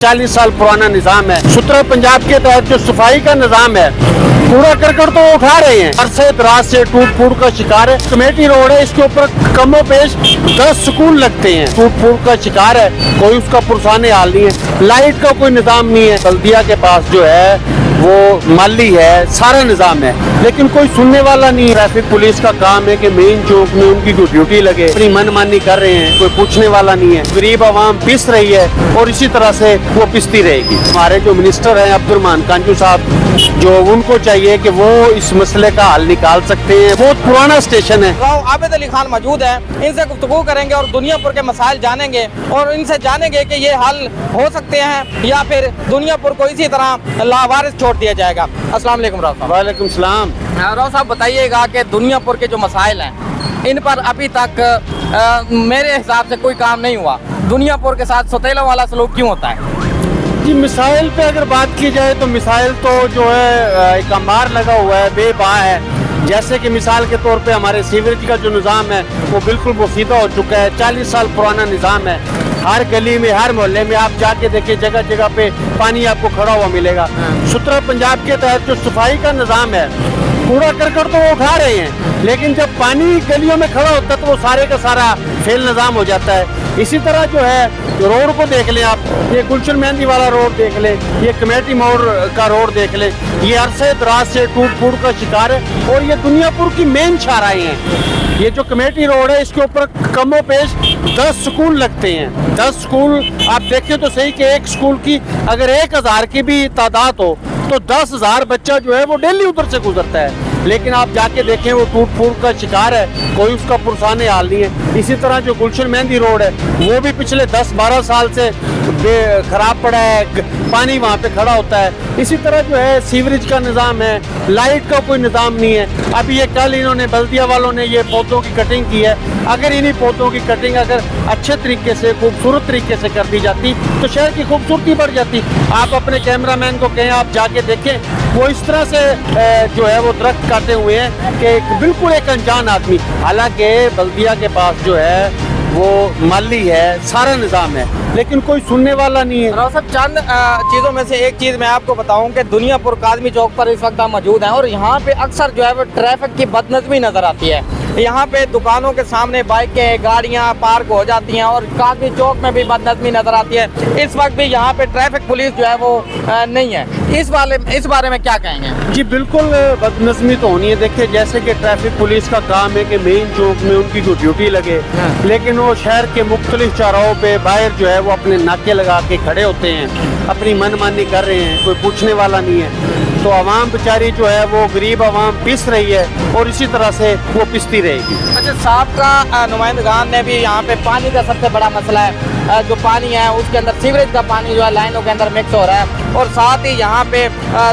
40 साल पुराना निज़ाम है। सुतरा पंजाब के तहत जो सफाई का निज़ाम है, कूड़ा करकट तो उठा रहे हैं, अरसे दराज से टूट फूट का शिकार है। कमेटी रोड है, इसके ऊपर कमो पेश 10 स्कूल लगते हैं, टूट फूट का शिकार है, कोई उसका पुरसाने हाल नहीं है। लाइट का कोई निज़ाम नहीं है। बल्दिया के पास जो है वो माली है, सारा निज़ाम है, लेकिन कोई सुनने वाला नहीं है। ट्रैफिक पुलिस का काम है कि मेन चौक में उनकी कोई ड्यूटी लगे, अपनी मनमानी कर रहे हैं, कोई पूछने वाला नहीं है। गरीब आवाम पिस रही है और इसी तरह से वो पिसती रहेगी। हमारे जो मिनिस्टर हैं अब्दुर्रहमान कांजू साहब, जो उनको चाहिए कि वो इस मसले का हल निकाल सकते हैं। बहुत पुराना स्टेशन है। आबिद अली खान मौजूद है, इनसे गुफ्तगू करेंगे और दुनियापुर के मसाइल जानेंगे और इनसे जानेंगे कि ये हल हो सकते हैं या फिर दुनियापुर को इसी तरह लावारिस छोड़ दिया जाएगा। अस्सलाम वालेकुम राव साहब। वालेकुम सलाम। राव साहब बताइएगा कि दुनियापुर के जो मसाइल हैं इन पर अभी तक मेरे हिसाब से कोई काम नहीं हुआ। दुनियापुर के साथ सौतेला वाला सलूक क्यों होता है? जी, मिसाइल पे अगर बात की जाए तो मिसाइल तो जो है एक अंबार लगा हुआ है, बेबाँ है। जैसे कि मिसाल के तौर पे हमारे सीवरेज का जो निज़ाम है वो बिल्कुल बोसीदा हो चुका है। 40 साल पुराना निज़ाम है। हर गली में, हर मोहल्ले में आप जाके देखिए, जगह जगह पे पानी आपको खड़ा हुआ मिलेगा। सुतरा पंजाब के तहत जो सफाई का निज़ाम है, कूड़ा करकट तो वो उठा रहे हैं, लेकिन जब पानी गलियों में खड़ा होता है तो वो सारे का सारा फेल निज़ाम हो जाता है। इसी तरह जो है रोड को देख लें आप, ये गुलशन मेहंदी वाला रोड देख लें, ये कमेटी मोड़ का रोड देख लें, ये अरसे दराज से टूट फूट का शिकार है। और ये दुनियापुर की मेन शाहराएं हैं। ये जो कमेटी रोड है, इसके ऊपर कमो पेश 10 स्कूल लगते हैं। 10 स्कूल आप देखें तो सही कि एक स्कूल की अगर 1000 की भी तादाद हो तो 10,000 बच्चा जो है वो डेली उधर से गुजरता है। लेकिन आप जाके देखें वो टूट फूट का शिकार है, कोई उसका पुरसाने हाल नहीं है। इसी तरह जो गुलशन मेहंदी रोड है वो भी पिछले 10-12 साल से खराब पड़ा है, पानी वहाँ पे खड़ा होता है। इसी तरह जो है सीवरेज का निज़ाम है, लाइट का कोई निज़ाम नहीं है। अभी ये कल इन्होंने बल्दिया वालों ने ये पौधों की कटिंग की है। अगर इन्हीं पौधों की कटिंग अगर अच्छे तरीके से, खूबसूरत तरीके से कर दी जाती तो शहर की खूबसूरती बढ़ जाती। आप अपने कैमरामैन को कहें, आप जाके देखें, वो इस तरह से जो है वो दरख्त काटे हुए हैं कि बिल्कुल एक अनजान आदमी। हालांकि बल्दिया के पास जो है वो माली है, सारा निज़ाम है, लेकिन कोई सुनने वाला नहीं है। राव साहब, चंद चीज़ों में से एक चीज़ मैं आपको बताऊं कि दुनियापुर कादमी चौक पर इस वक्त हम मौजूद हैं और यहाँ पे अक्सर जो है वो ट्रैफिक की बदनज़मी नज़र आती है। यहाँ पे दुकानों के सामने बाइकें, गाड़ियाँ पार्क हो जाती हैं और कादमी चौक में भी बदनज़मी नज़र आती है। इस वक्त भी यहाँ पे ट्रैफिक पुलिस जो है वो नहीं है। इस बारे में क्या कहेंगे? जी बिल्कुल, बदनज़मी तो होनी है। देखिए, जैसे कि ट्रैफिक पुलिस का काम है कि मेन चौक में उनकी कोई ड्यूटी लगे, लेकिन वो शहर के मुख्तलिफ चौराहों पे बाहर जो है वो अपने नाके लगा के खड़े होते हैं, अपनी मनमानी कर रहे हैं, कोई पूछने वाला नहीं है। तो आवाम बेचारी जो है वो गरीब आवाम पिस रही है और इसी तरह से वो पिसती रहेगी। अच्छा, साहब का नुमाइंदगान ने भी यहाँ पे पानी का सबसे बड़ा मसला है, जो पानी है उसके अंदर सीवरेज का पानी जो है लाइनों के अंदर मिक्स हो रहा है। और साथ ही यहाँ पे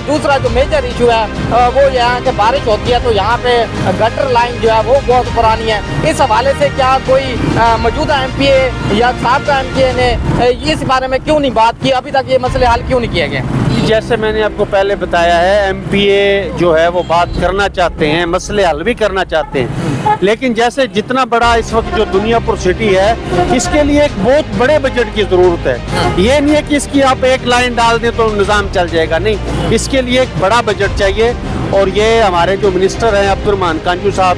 दूसरा जो मेजर इशू है वो यहाँ के बारिश होती है तो यहाँ पे गटर लाइन जो है वो बहुत पुरानी है। इस हवाले से क्या कोई मौजूदा MPA या साहबका MPA ने इस बारे में क्यों नहीं बात की? अभी तक ये मसले हल क्यों नहीं किए गए? जैसे मैंने आपको पहले बताया है, MPA जो है वो बात करना चाहते हैं, मसले हल भी करना चाहते हैं, लेकिन जैसे जितना बड़ा इस वक्त जो दुनियापुर सिटी है, इसके लिए एक बहुत बड़े बजट की ज़रूरत है। ये नहीं है कि इसकी आप एक लाइन डाल दें तो निज़ाम चल जाएगा, नहीं, इसके लिए एक बड़ा बजट चाहिए। और ये हमारे जो मिनिस्टर हैं अब्दुर्रहमान कांजू साहब,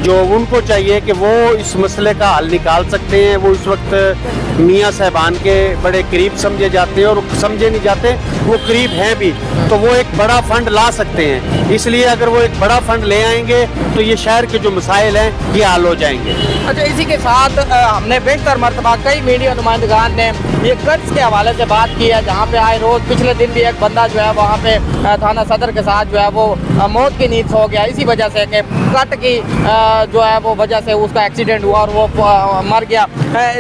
जो उनको चाहिए कि वो इस मसले का हल निकाल सकते हैं। वो इस वक्त मियाँ साहबान के बड़े करीब समझे जाते हैं और समझे नहीं जाते, वो करीब हैं भी, तो वो एक बड़ा फंड ला सकते हैं। इसलिए अगर वो एक बड़ा फंड ले आएंगे तो ये शहर के जो मसाइल हैं ये हल हो जाएंगे। अच्छा, इसी के साथ हमने बेहतर मरतबा कई मीडिया नुमाइंदगान ने ये कट्स के हवाले से बात की है, जहाँ पे आए रोज़ पिछले दिन भी एक बंदा जो है वहाँ पे थाना सदर के साथ जो है वो मौत की नींद सो गया, इसी वजह से कि कट की जो है वो वजह से उसका एक्सीडेंट हुआ और वो मर गया।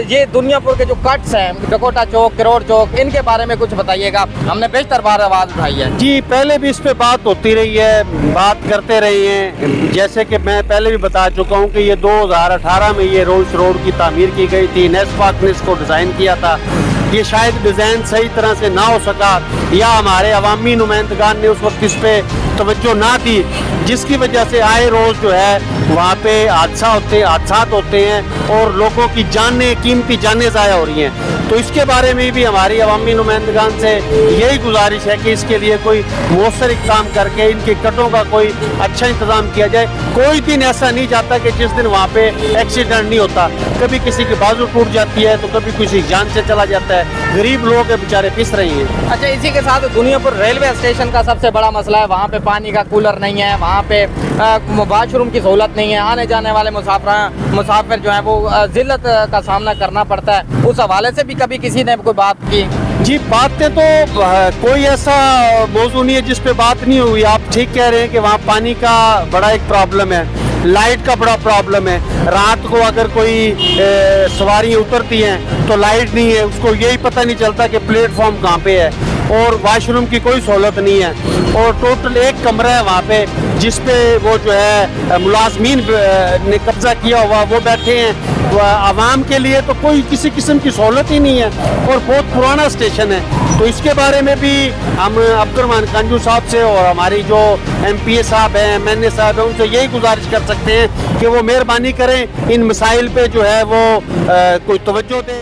ये दुनियापुर के जो कट्स हैं, डकोटा चौक, करोड़ चौक, इनके बारे में कुछ बताइएगा। हमने बेहतर बार आवाज़ उठाई है। जी, पहले भी इस पे बात होती रही है, बात करते रहे हैं। जैसे कि मैं पहले भी बता चुका हूँ कि ये 2018 में ये रोड की तामीर की गई थी। नेस्पाक ने इसको डिज़ाइन किया था। ये शायद डिज़ाइन सही तरह से ना हो सका या हमारे अवामी नुमाइंदगान ने उस वक्त इस पे तवज्जो ना दी, جس کی وجہ سے آئے روز جو ہے وہاں پہ حادثات ہوتے ہیں اور لوگوں کی جانیں قیمتی جانیں ضائع ہو رہی ہیں. تو اس کے بارے میں بھی ہماری عوامی نمائندگان سے یہی گزارش ہے کہ اس کے لیے کوئی مؤثر اقدام کر کے ان کے کٹوں کا کوئی اچھا انتظام کیا جائے. کوئی دن ایسا نہیں جاتا کہ جس دن وہاں پہ ایکسیڈنٹ نہیں ہوتا. کبھی کسی کی بازو ٹوٹ جاتی ہے تو کبھی کسی جان سے چلا جاتا ہے. غریب لوگ بیچارے پس رہے ہیں. اچھا اسی کے ساتھ دنیا پر ریلوے اسٹیشن کا سب سے بڑا مسئلہ ہے. وہاں پہ پانی کا کولر نہیں ہے, وہاں پہ واش روم کی سہولت نہیں ہے. آنے جانے والے مسافر جو ہیں وہ ذلت کا سامنا کرنا پڑتا ہے. اس حوالے سے بھی کبھی کسی نے کوئی بات کی؟ جی باتیں تو کوئی ایسا موضوع نہیں ہے جس پہ بات نہیں ہوئی. آپ ٹھیک کہہ رہے ہیں کہ وہاں پانی کا بڑا ایک پرابلم ہے, لائٹ کا بڑا پرابلم ہے. رات کو اگر کوئی سواریاں اترتی ہیں تو لائٹ نہیں ہے, اس کو یہی پتہ نہیں چلتا کہ پلیٹ فارم کہاں پہ ہے. اور واش روم کی کوئی سہولت نہیں ہے. اور ٹوٹل ایک کمرہ ہے وہاں پہ جس پہ وہ جو ہے ملازمین نے قبضہ کیا ہوا وہ بیٹھے ہیں. عوام کے لیے تو کوئی کسی قسم کی سہولت ہی نہیں ہے اور بہت پرانا اسٹیشن ہے. تو اس کے بارے میں بھی ہم عبد الرحمان کنجو صاحب سے اور ہماری جو ایم پی اے صاحب ہیں, ایم این اے صاحب ہیں, ان سے یہی گزارش کر سکتے ہیں کہ وہ مہربانی کریں ان مسائل پہ جو ہے وہ کوئی توجہ دیں.